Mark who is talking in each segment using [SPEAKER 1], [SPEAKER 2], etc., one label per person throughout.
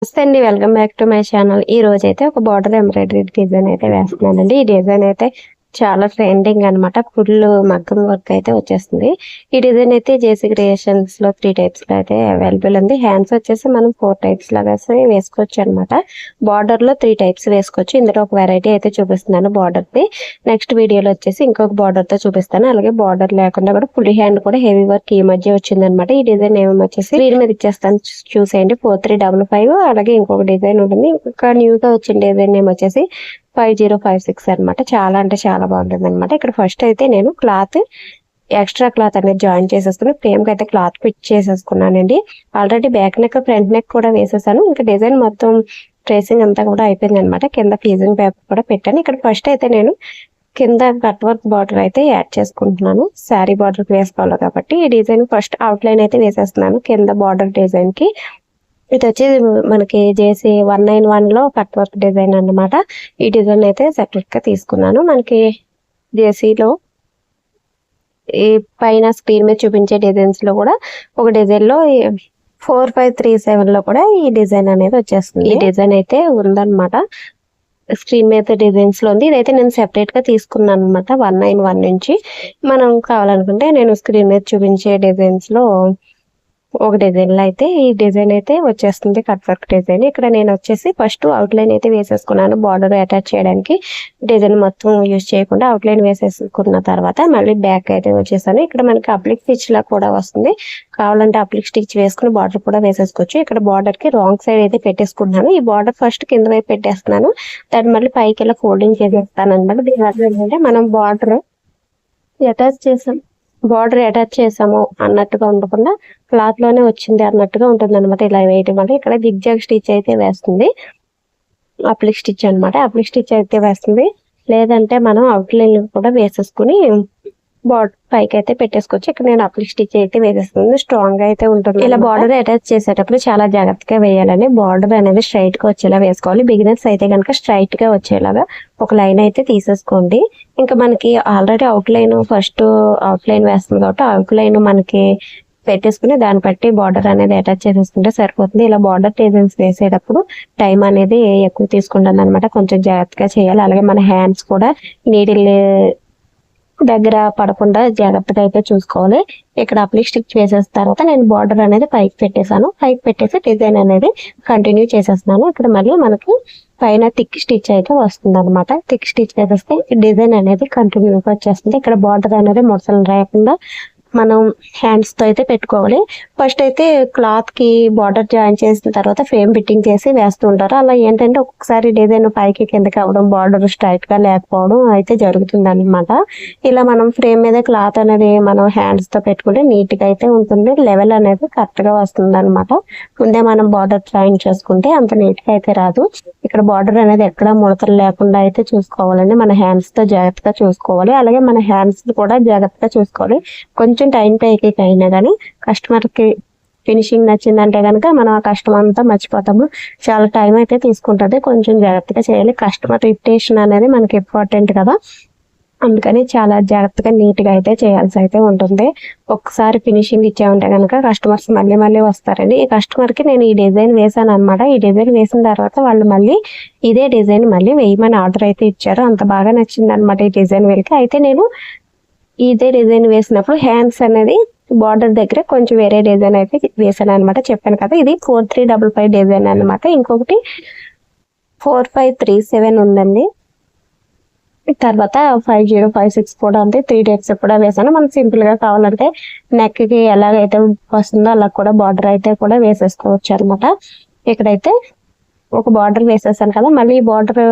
[SPEAKER 1] నమస్తే అండి, welcome back to my channel. ఈ రోజు అయితే ఒక బార్డర్ ఎంబ్రాయిడరీ డిజైన్ అయితే వేస్తున్నానండి. ఈ డిజైన్ అయితే చాలా ట్రెండింగ్ అనమాట. ఫుల్ మగ్గం వర్క్ అయితే వచ్చేస్తుంది. ఈ డిజైన్ అయితే జేసీ క్రియేషన్స్ లో 3 టైప్స్ లో అయితే అవైలబుల్ ఉంది. హ్యాండ్స్ వచ్చేసి మనం 4 టైప్స్ లాగా వేసుకోవచ్చు అనమాట. బార్డర్ లో 3 టైప్స్ వేసుకోవచ్చు. ఇందులో ఒక వెరైటీ అయితే చూపిస్తున్నాను బార్డర్ ది. నెక్స్ట్ వీడియోలో వచ్చేసి ఇంకొక బార్డర్ తో చూపిస్తాను. అలాగే బార్డర్ లేకుండా కూడా ఫుల్ హ్యాండ్ కూడా హెవీ వర్క్ ఈ మధ్య వచ్చింది అనమాట. ఈ డిజైన్ ఏమో వచ్చేసి స్క్రీన్ మీద ఇచ్చేస్తాను, చూసేయండి. 4355. అలాగే ఇంకొక డిజైన్ ఉంటుంది. ఇంకా న్యూగా వచ్చిన డిజైన్ ఏమో వచ్చేసి 5056 అనమాట. చాలా అంటే చాలా బాగుంటుంది అనమాట. ఇక్కడ ఫస్ట్ అయితే నేను క్లాత్ ఎక్స్ట్రా క్లాత్ అనేది జాయిన్ చేసేసుకుని ఫ్రేమ్ కి అయితే క్లాత్ ఫిట్ చేసేసుకున్నానండి. Already back neck front neck కూడా వేసేసాను. ఇంకా డిజైన్ మొత్తం ట్రేసింగ్ అంతా కూడా అయిపోయింది అనమాట. కింద ఫీజింగ్ పేపర్ కూడా పెట్టాను. ఇక్కడ ఫస్ట్ అయితే నేను కింద కట్ వర్క్ బార్డర్ అయితే యాడ్ చేసుకుంటున్నాను. శారీ బార్డర్ వేసుకోవాలి కాబట్టి ఈ డిజైన్ ఫస్ట్ అవుట్ లైన్ అయితే వేసేస్తున్నాను కింద బార్డర్ డిజైన్ కి. ఇది వచ్చి మనకి జేసీ 191 లో కట్ వర్క్ డిజైన్ అన్నమాట. ఈ డిజైన్ అయితే సెపరేట్ గా తీసుకున్నాను. మనకి జేసీలో ఈ పైన స్క్రీన్ మీద చూపించే డిజైన్స్ లో కూడా ఒక డిజైన్ లో 4537 లో కూడా ఈ డిజైన్ అనేది వచ్చేస్తుంది. ఈ డిజైన్ అయితే ఉందన్నమాట. స్క్రీన్ మీద డిజైన్స్ లో ఉంది. ఇదైతే నేను సెపరేట్ గా తీసుకున్నాను అనమాట 191 నుంచి. మనం కావాలనుకుంటే నేను స్క్రీన్ మీద చూపించే డిజైన్స్ లో ఒక డిజైన్ లో అయితే ఈ డిజైన్ అయితే వచ్చేస్తుంది కట్ వర్క్ డిజైన్. ఇక్కడ నేను వచ్చేసి ఫస్ట్ అవుట్ లైన్ అయితే వేసేసుకున్నాను బార్డర్ అటాచ్ చేయడానికి. డిజైన్ మొత్తం యూజ్ చేయకుండా అవుట్ లైన్ వేసేసుకున్న తర్వాత మళ్ళీ బ్యాక్ అయితే వచ్చేసాను. ఇక్కడ మనకి అప్లిక్ స్టిచ్ లా కూడా వస్తుంది. కావాలంటే అప్లిక్ స్టిచ్ వేసుకుని బార్డర్ కూడా వేసేసుకోవచ్చు. ఇక్కడ బార్డర్ కి రాంగ్ సైడ్ అయితే పెట్టేసుకుంటున్నాను. ఈ బార్డర్ ఫస్ట్ కింద వైపు పెట్టేస్తున్నాను. దాన్ని మళ్ళీ పైకి ఇలా ఫోల్డింగ్ చేసేస్తాను అనమాట. దీని అర్థం ఏంటంటే మనం బార్డర్ అటాచ్ చేసాము అన్నట్టుగా ఉండకుండా క్లాత్ లోనే వచ్చింది అన్నట్టుగా ఉంటుంది అనమాట. ఇలా వేయటం వల్ల ఇక్కడ జిగ్జాగ్ స్టిచ్ అయితే వేస్తుంది. అప్లిక్ స్టిచ్ అనమాట. అప్లిక్ స్టిచ్ అయితే వేస్తుంది. లేదంటే మనం అవుట్ లైన్ కూడా వేసేసుకుని బార్డర్ పైకి అయితే పెట్టేసుకోవచ్చు. ఇక్కడ నేను అప్లిక్ స్టిచ్ అయితే వేసేస్తుంది. స్ట్రాంగ్ గా అయితే ఉంటుంది. ఇలా బార్డర్ అటాచ్ చేసేటప్పుడు చాలా జాగ్రత్తగా వేయాలని బార్డర్ అనేది స్ట్రైట్ గా వచ్చేలా వేసుకోవాలి. బిగినర్స్ అయితే కనుక స్ట్రైట్ గా వచ్చేలాగా ఒక లైన్ అయితే తీసేసుకోండి. ఇంకా మనకి already out line first out line వేస్తుంది కాబట్టి అవుట్ లైన్ మనకి పెట్టేసుకుని దాన్ని బట్టి బార్డర్ అనేది అటాచ్ చేసేసుకుంటే సరిపోతుంది. ఇలా బార్డర్ డిజైన్స్ వేసేటప్పుడు టైం అనేది ఎక్కువ తీసుకుంటుంది అనమాట. కొంచెం జాగ్రత్తగా చేయాలి. అలాగే మన హ్యాండ్స్ కూడా నీడిల్ దగ్గర పడకుండా జాగ్రత్తగా అయితే చూసుకోవాలి. ఇక్కడ అప్లిక్ స్టిచ్ వేసేసిన తర్వాత నేను బార్డర్ అనేది పైకి పెట్టేశాను. పైకి పెట్టేసి డిజైన్ అనేది కంటిన్యూ చేసేస్తున్నాను. ఇక్కడ మళ్ళీ మనకి పైన థిక్ స్టిచ్ అయితే వస్తుంది అనమాట. థిక్ స్టిచ్ వేసేస్తే డిజైన్ అనేది కంటిన్యూగా వచ్చేస్తుంది. ఇక్కడ బార్డర్ అనేది ముడతలు రాకుండా మనం హ్యాండ్స్ తో అయితే పెట్టుకోవాలి. ఫస్ట్ అయితే క్లాత్ కి బార్డర్ జాయిన్ చేసిన తర్వాత ఫ్రేమ్ ఫిట్టింగ్ చేసి వేస్తూ ఉంటారు. అలా ఏంటంటే ఒక్కొక్కసారి డిజైన్ పైకి కిందకి అవడం, బార్డర్ స్ట్రైట్ గా లేకపోవడం అయితే జరుగుతుంది అనమాట. ఇలా మనం ఫ్రేమ్ మీద క్లాత్ అనేది మనం హ్యాండ్స్ తో పెట్టుకుంటే నీట్ గా అయితే ఉంటుంది. లెవెల్ అనేది కరెక్ట్ గా వస్తుంది అనమాట. ముందే మనం బార్డర్ జాయిన్ చేసుకుంటే అంత నీట్ గా అయితే రాదు. ఇక్కడ బార్డర్ అనేది ఎక్కడ ముడతలు లేకుండా అయితే చూసుకోవాలండి. మన హ్యాండ్స్ తో జాగ్రత్తగా చూసుకోవాలి. అలాగే మన హ్యాండ్స్ కూడా జాగ్రత్తగా చూసుకోవాలి. కొంచెం టైం పైకి అయినా కానీ కస్టమర్ కి ఫినిషింగ్ నచ్చిందంటే కనుక మనం ఆ కస్టమర్ అంతా మర్చిపోతాము. చాలా టైం అయితే తీసుకుంటుంది. కొంచెం జాగ్రత్తగా చేయాలి. కస్టమర్ రిటేషన్ అనేది మనకి ఇంపార్టెంట్ కదా. అందుకని చాలా జాగ్రత్తగా నీట్ గా అయితే చేయాల్సి అయితే ఉంటుంది. ఒక్కసారి ఫినిషింగ్ ఇచ్చామంటే కనుక కస్టమర్స్ మళ్ళీ వస్తారండి. ఈ కస్టమర్ కి నేను ఈ డిజైన్ వేసాను అనమాట. ఈ డిజైన్ వేసిన తర్వాత వాళ్ళు మళ్ళీ ఇదే డిజైన్ మళ్ళీ వేయమని ఆర్డర్ అయితే ఇచ్చారు. అంత బాగా నచ్చింది అనమాట ఈ డిజైన్ వీళ్ళకి. అయితే నేను ఇదే డిజైన్ వేసినప్పుడు హ్యాండ్స్ అనేది బార్డర్ దగ్గర కొంచెం వేరే డిజైన్ అయితే వేసాను అనమాట. చెప్పాను కదా, ఇది 4355 డిజైన్ అనమాట. ఇంకొకటి 4537 ఉందండి. తర్వాత 5056 కూడా ఉంది. 3 టైప్స్ కూడా వేసాను. మనం సింపుల్ గా కావాలంటే నెక్ కి ఎలాగైతే వస్తుందో అలా కూడా బార్డర్ అయితే కూడా వేసేసుకోవచ్చు అనమాట. ఇక్కడైతే ఒక బార్డర్ వేసేసాను కదా, మళ్ళీ ఈ బార్డర్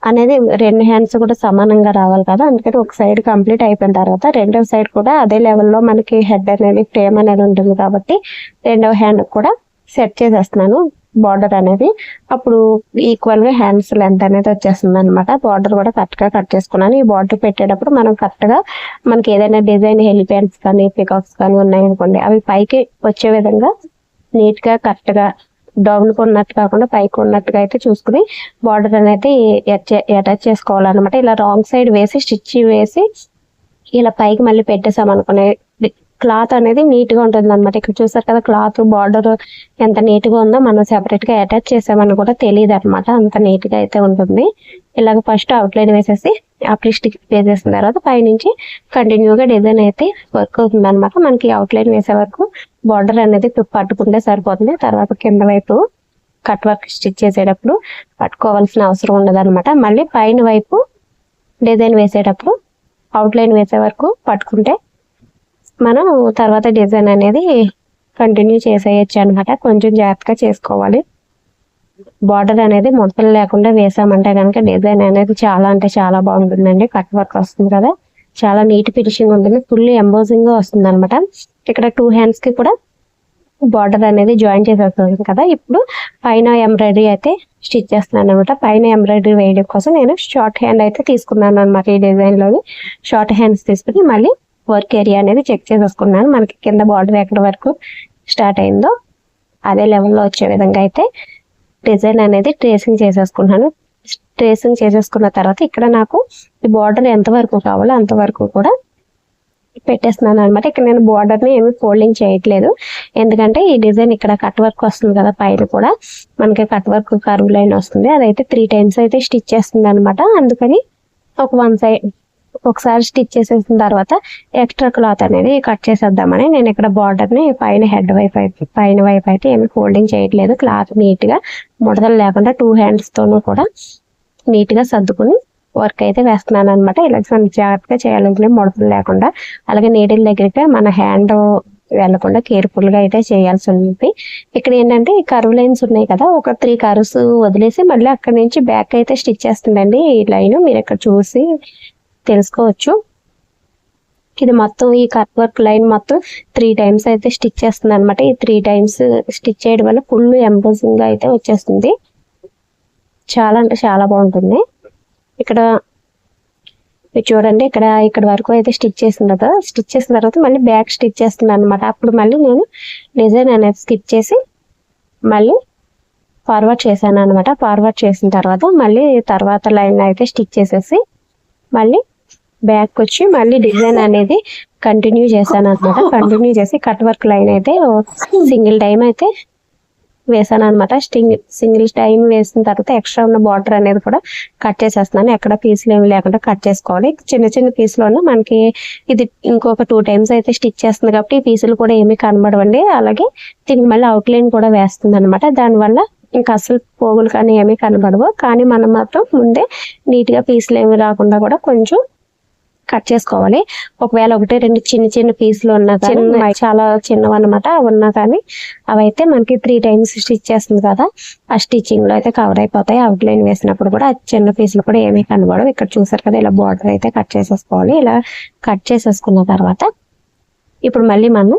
[SPEAKER 1] అనేది 2 హ్యాండ్స్ కూడా సమానంగా రావాలి కదా. అందుకని ఒక సైడ్ కంప్లీట్ అయిపోయిన తర్వాత రెండవ సైడ్ కూడా అదే లెవెల్లో మనకి హెడ్ అనేది ఫ్రేమ్ అనేది ఉంటుంది కాబట్టి రెండవ హ్యాండ్ కూడా సెట్ చేసేస్తున్నాను బార్డర్ అనేది. అప్పుడు ఈక్వల్ గా హ్యాండ్స్ లెంత్ అనేది వచ్చేస్తుంది అనమాట. బార్డర్ కూడా కరెక్ట్ గా కట్ చేసుకున్నాను. ఈ బార్డర్ పెట్టేటప్పుడు మనం కరెక్ట్ గా మనకి ఏదైనా డిజైన్ హెలిపెన్స్ కానీ పికాక్స్ కానీ ఉన్నాయనుకోండి, అవి పైకి వచ్చే విధంగా నీట్ గా కరెక్ట్ గా డౌన్ ఉన్నట్టు కాకుండా పైకి ఉన్నట్టుగా అయితే చూసుకుని బార్డర్ అనేది అటాచ్ చేసుకోవాలన్నమాట. ఇలా రాంగ్ సైడ్ వేసి స్టిచ్ వేసి ఇలా పైకి మళ్ళీ పెట్టేసాం అనుకునే క్లాత్ అనేది నీట్ గా ఉంటుంది అనమాట. ఇక్కడ చూసారు కదా క్లాత్ బార్డర్ ఎంత నీట్ గా ఉందో, మనం సెపరేట్ గా అటాచ్ చేసామని కూడా తెలియదు అనమాట, అంత నీట్ గా అయితే ఉంటుంది. ఇలాగ ఫస్ట్ అవుట్ లైన్ వేసేసి అప్లిక్ స్టిచ్ వేసేసిన తర్వాత పైనుంచి కంటిన్యూగా డిజైన్ అయితే వర్క్ అవుతుంది అనమాట. మనకి అవుట్ లైన్ వేసే వరకు బార్డర్ అనేది పట్టుకుంటే సరిపోతుంది. తర్వాత కింద వైపు కట్ వర్క్ స్టిచ్ చేసేటప్పుడు పట్టుకోవాల్సిన అవసరం ఉండదు అనమాట. మళ్ళీ పైన వైపు డిజైన్ వేసేటప్పుడు అవుట్ లైన్ వేసే వరకు పట్టుకుంటే మనం తర్వాత డిజైన్ అనేది కంటిన్యూ చేసేయచ్చు అనమాట. కొంచెం జాగ్రత్తగా చేసుకోవాలి. బార్డర్ అనేది ముడతలు లేకుండా వేసామంటే కనుక డిజైన్ అనేది చాలా అంటే చాలా బాగుంటుందండి. కట్ వర్క్ వస్తుంది కదా, చాలా నీట్ ఫినిషింగ్ ఉంటుంది, ఫుల్ ఎంబోజింగ్ గా వస్తుంది అనమాట. ఇక్కడ 2 హ్యాండ్స్ కి కూడా బార్డర్ అనేది జాయిన్ చేసేస్తుంది కదా. ఇప్పుడు పైన ఎంబ్రాయిడరీ అయితే స్టిచ్ చేస్తున్నాను అనమాట. పైన ఎంబ్రాయిడరీ వేయడం కోసం నేను షార్ట్ హ్యాండ్ అయితే తీసుకున్నాను అనమాట. ఈ డిజైన్ లోని షార్ట్ హ్యాండ్స్ తీసుకుని మళ్ళీ వర్క్ ఏరియా అనేది చెక్ చేసేసుకున్నాను. మనకి కింద బార్డర్ ఎక్కడ వరకు స్టార్ట్ అయిందో అదే లెవెల్లో వచ్చే విధంగా అయితే డిజైన్ అనేది ట్రేసింగ్ చేసేసుకున్నాను. ట్రేసింగ్ చేసేసుకున్న తర్వాత ఇక్కడ నాకు ఈ బార్డర్ ఎంత వరకు కావాలో అంతవరకు కూడా పెట్టేస్తున్నాను అనమాట. ఇక్కడ నేను బార్డర్ ని ఏమి ఫోల్డింగ్ చేయట్లేదు, ఎందుకంటే ఈ డిజైన్ ఇక్కడ కట్ వర్క్ వస్తుంది కదా, పైన కూడా మనకి కట్ వర్క్ కర్వ్ లైన్ వస్తుంది, అదైతే 3 టైమ్స్ అయితే స్టిచ్ చేస్తుంది అనమాట. అందుకని వన్ సైడ్ ఒకసారి స్టిచ్ చేసేసిన తర్వాత ఎక్స్ట్రా క్లాత్ అనేది కట్ చేసేద్దామని నేను ఇక్కడ బార్డర్ ని పైన వైపు అయితే ఏమి ఫోల్డింగ్ చేయట్లేదు. క్లాత్ నీట్ గా ముడతలు లేకుండా 2 హ్యాండ్స్ తోనూ కూడా నీట్ గా సర్దుకుని వర్క్ అయితే వేస్తున్నాను అనమాట. ఇలా జాగ్రత్తగా చేయాలంటే ముడతలు లేకుండా, అలాగే నీడిల్ దగ్గరికి మన హ్యాండ్ వెళ్లకుండా కేర్ఫుల్ గా అయితే చేయాల్సి ఉంటుంది. ఇక్కడ ఏంటంటే ఈ కర్వ్ లైన్స్ ఉన్నాయి కదా, ఒక 3 కర్వ్స్ వదిలేసి మళ్ళీ అక్కడ నుంచి బ్యాక్ అయితే స్టిచ్ చేస్తుందండి ఈ లైన్. మీరు ఇక్కడ చూసి తెలుసుకోవచ్చు. ఇది మొత్తం ఈ కట్ వర్క్ లైన్ మొత్తం 3 టైమ్స్ అయితే స్టిచ్ చేస్తుంది అనమాట. ఈ 3 టైమ్స్ స్టిచ్ చేయడం వల్ల ఫుల్ ఎంబోజింగ్ గా అయితే వచ్చేస్తుంది. చాలా అంటే చాలా బాగుంటుంది. ఇక్కడ మీరు చూడండి, ఇక్కడ వరకు అయితే స్టిచ్ చేసిన తర్వాత మళ్ళీ బ్యాక్ స్టిచ్ చేస్తున్నాను అనమాట. అప్పుడు మళ్ళీ నేను డిజైన్ అనేది స్కిప్ చేసి మళ్ళీ ఫార్వర్డ్ చేశాను అనమాట. ఫార్వర్డ్ చేసిన తర్వాత మళ్ళీ తర్వాత లైన్ అయితే స్టిచ్ చేసేసి మళ్ళీ బ్యాక్ వచ్చి మళ్ళీ డిజైన్ అనేది కంటిన్యూ చేశాను అనమాట. కంటిన్యూ చేసి కట్ వర్క్ లైన్ అయితే సింగిల్ టైం అయితే వేసాను అనమాట. సింగిల్ టైం వేసిన తర్వాత ఎక్స్ట్రా ఉన్న బార్డర్ అనేది కూడా కట్ చేసేస్తున్నాను. ఎక్కడ పీసులు ఏమి లేకుండా కట్ చేసుకోవాలి. చిన్న చిన్న పీసులు మనకి ఇది ఇంకొక 2 టైమ్స్ అయితే స్టిచ్ చేస్తుంది కాబట్టి ఈ పీసులు కూడా ఏమీ కనబడవండి. అలాగే దీనికి మళ్ళీ అవుట్లైన్ కూడా వేస్తుంది అనమాట. దానివల్ల ఇంకా అసలు పోగులు కానీ ఏమీ కనబడవు. కానీ మనం మాత్రం ముందే నీట్ గా పీసులు ఏమి రాకుండా కూడా కొంచెం కట్ చేసుకోవాలి. ఒకవేళ 1-2 చిన్న చిన్న పీసులు ఉన్నా కానీ, చాలా చిన్నవి అనమాట, ఉన్నా కానీ అవైతే మనకి 3 టైమ్స్ స్టిచ్ చేస్తుంది కదా, ఆ స్టిచ్చింగ్ లో అయితే కవర్ అయిపోతాయి. అవుట్ లైన్ వేసినప్పుడు కూడా ఆ చిన్న పీసులు కూడా ఏమీ కనబడవు. ఇక్కడ చూసారు కదా, ఇలా బార్డర్ అయితే కట్ చేసేసుకోవాలి. ఇలా కట్ చేసేసుకున్న తర్వాత ఇప్పుడు మళ్ళీ మనం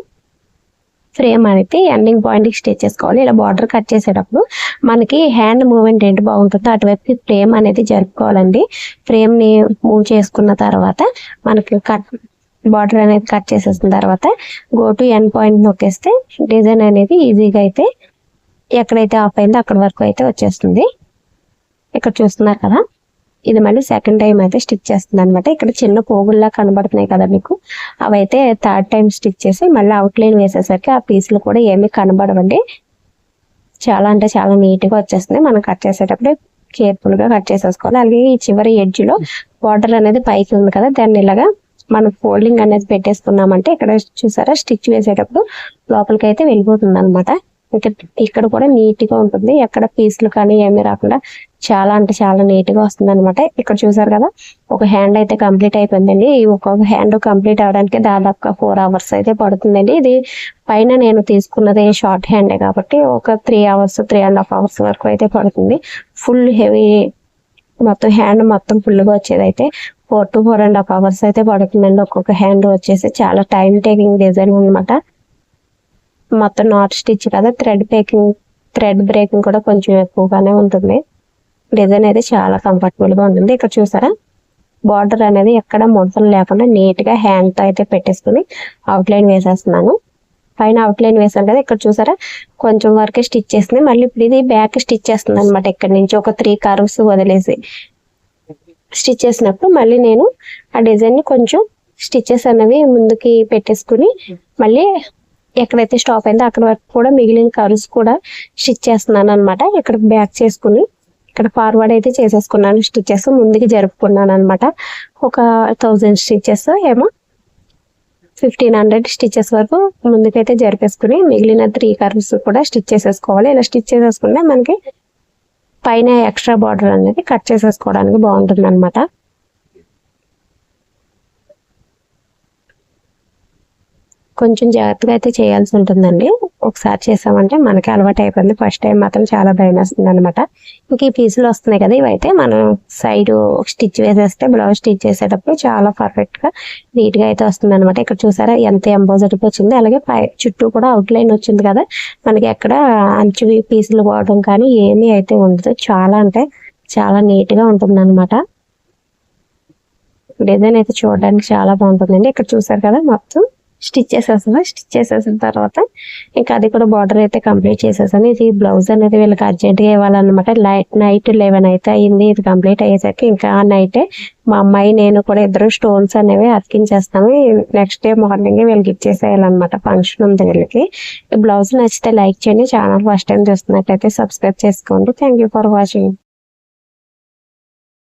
[SPEAKER 1] ఫ్రేమ్ అనేది ఎండింగ్ పాయింట్ కి స్టిచ్ చేసుకోవాలి. ఇలా బార్డర్ కట్ చేసేటప్పుడు మనకి హ్యాండ్ మూవ్మెంట్ ఏంటి బాగుంటుందో అటువైపు ఫ్రేమ్ అనేది జరుపుకోవాలండి. ఫ్రేమ్ ని మూవ్ చేసుకున్న తర్వాత మనకి బార్డర్ అనేది కట్ చేసేసిన తర్వాత గో టు ఎండ్ పాయింట్ నొక్కేస్తే డిజైన్ అనేది ఈజీగా అయితే ఎక్కడైతే ఆఫ్ అయిందో అక్కడ వరకు అయితే వచ్చేస్తుంది. ఇక్కడ చూస్తున్నారు కదా, ఇది మళ్ళీ సెకండ్ టైం అయితే స్టిచ్ చేస్తుంది అనమాట. ఇక్కడ చిన్న పోగుల్లా కనబడుతున్నాయి కదా మీకు, అవైతే 3rd టైం స్టిచ్ చేసి మళ్ళీ అవుట్ లైన్ వేసేసరికి ఆ పీసులు కూడా ఏమీ కనబడవండి. చాలా అంటే చాలా నీట్ గా వచ్చేస్తుంది. మనం కట్ చేసేటప్పుడు కేర్ఫుల్ గా కట్ చేసేసుకోవాలి. అలాగే ఈ చివరి ఎడ్జ్ లో బార్డర్ అనేది పైకి ఉంది కదా, దాన్ని ఇలాగా మనం ఫోల్డింగ్ అనేది పెట్టేసుకున్నామంటే ఇక్కడ చూసారా స్టిచ్ వేసేటప్పుడు లోపలికి అయితే వెళ్ళిపోతుంది అనమాట. ఇక్కడ కూడా నీట్ గా ఉంటుంది, ఎక్కడ పీసులు కానీ ఏమీ రాకుండా చాలా అంటే చాలా నీట్ గా వస్తుంది అనమాట. ఇక్కడ చూసారు కదా, ఒక హ్యాండ్ అయితే కంప్లీట్ అయిపోయిందండి. ఒక్కొక్క హ్యాండ్ కంప్లీట్ అవడానికి దాదాపుగా 4 hours అయితే పడుతుందండి. ఇది పైన నేను తీసుకున్నది షార్ట్ హ్యాండే కాబట్టి ఒక 3 hours 3.5 hours వరకు అయితే పడుతుంది. ఫుల్ హెవీ మొత్తం హ్యాండ్ మొత్తం ఫుల్ గా వచ్చేది అయితే 4 to 4.5 hours అయితే పడుతుందండి. ఒక్కొక్క హ్యాండ్ వచ్చేసి చాలా టైం టేకింగ్ డిజైన్ అనమాట. మొత్తం నాట్ స్టిచ్ కదా, థ్రెడ్ బ్రేకింగ్ కూడా కొంచెం ఎక్కువగానే ఉంటుంది. డిజైన్ అయితే చాలా కంఫర్టబుల్ గా ఉంటుంది. ఇక్కడ చూసారా, బార్డర్ అనేది ఎక్కడ ముడతలు లేకుండా నీట్ గా హ్యాండ్ తో అయితే పెట్టేసుకుని అవుట్ లైన్ వేసేస్తున్నాను. పైన అవుట్ లైన్ వేసాను కదా, ఇక్కడ చూసారా కొంచెం వరకే స్టిచ్ చేస్తుంది. మళ్ళీ ఇప్పుడు ఇది బ్యాక్ స్టిచ్ చేస్తుంది అనమాట. ఇక్కడ నుంచి ఒక 3 కర్వ్స్ వదిలేసి స్టిచ్ చేసినప్పుడు మళ్ళీ నేను ఆ డిజైన్ ని కొంచెం స్టిచెస్ అనేవి ముందుకి పెట్టేసుకుని మళ్ళీ ఎక్కడైతే స్టాప్ అయిందో అక్కడ వరకు కూడా మిగిలిన కర్వ్స్ కూడా స్టిచ్ చేస్తున్నాను అనమాట. ఇక్కడ బ్యాక్ చేసుకుని ఇక్కడ ఫార్వర్డ్ అయితే చేసేసుకున్నాను. స్టిచెస్ ముందుకి జరుపుకున్నాను అనమాట. ఒక 1000 స్టిచెస్ ఏమో 1500 స్టిచెస్ వరకు ముందుకైతే జరిపేసుకుని మిగిలిన 3 కర్వ్స్ కూడా స్టిచ్ చేసేసుకోవాలి. ఇలా స్టిచ్ చేసేసుకుంటే మనకి పైన ఎక్స్ట్రా బార్డర్ అనేది కట్ చేసేసుకోవడానికి బాగుంటుంది అనమాట. కొంచెం జాగ్రత్తగా అయితే చేయాల్సి ఉంటుందండి. ఒకసారి చేసామంటే మనకి అలవాటు అయిపోయింది. ఫస్ట్ టైం మాత్రం చాలా భయం వేస్తుంది అనమాట. ఇంక ఈ పీసులు వస్తున్నాయి కదా, ఇవైతే మనం సైడ్ స్టిచ్ వేసేస్తే బ్లౌజ్ స్టిచ్ చేసేటప్పుడు చాలా పర్ఫెక్ట్గా నీట్గా అయితే వస్తుంది అనమాట. ఇక్కడ చూసారా ఎంత ఎంబోజెడ్ వచ్చింది. అలాగే చుట్టూ కూడా అవుట్ లైన్ వచ్చింది కదా, మనకి ఎక్కడ అంచు పీసులు పోవడం కానీ ఏమీ అయితే ఉండదు. చాలా అంటే చాలా నీట్గా ఉంటుంది అనమాట. డిజైన్ అయితే చూడడానికి చాలా బాగుంటుందండి. ఇక్కడ చూసారు కదా మొత్తం స్టిచ్ చేసేసిన తర్వాత ఇంకా అది కూడా బార్డర్ అయితే కంప్లీట్ చేసేసాను. ఇది బ్లౌజ్ అనేది వీళ్ళకి అర్జెంట్గా ఇవ్వాలన్నమాట. నైట్ 11 అయితే అయింది. ఇది కంప్లీట్ అయ్యేసరికి ఇంకా ఆ నైటే మా అమ్మాయి నేను కూడా ఇద్దరు స్టోన్స్ అనేవి అతికించేస్తాము. నెక్స్ట్ డే మార్నింగ్ వీళ్ళకి ఇచ్చేసేయాలన్నమాట. ఫంక్షన్ ఉంది వీళ్ళకి. ఈ బ్లౌజ్ నచ్చితే లైక్ చేయండి. ఛానల్ ఫస్ట్ టైం చూస్తున్నట్లయితే సబ్స్క్రైబ్ చేసుకోండి. Thank you for watching.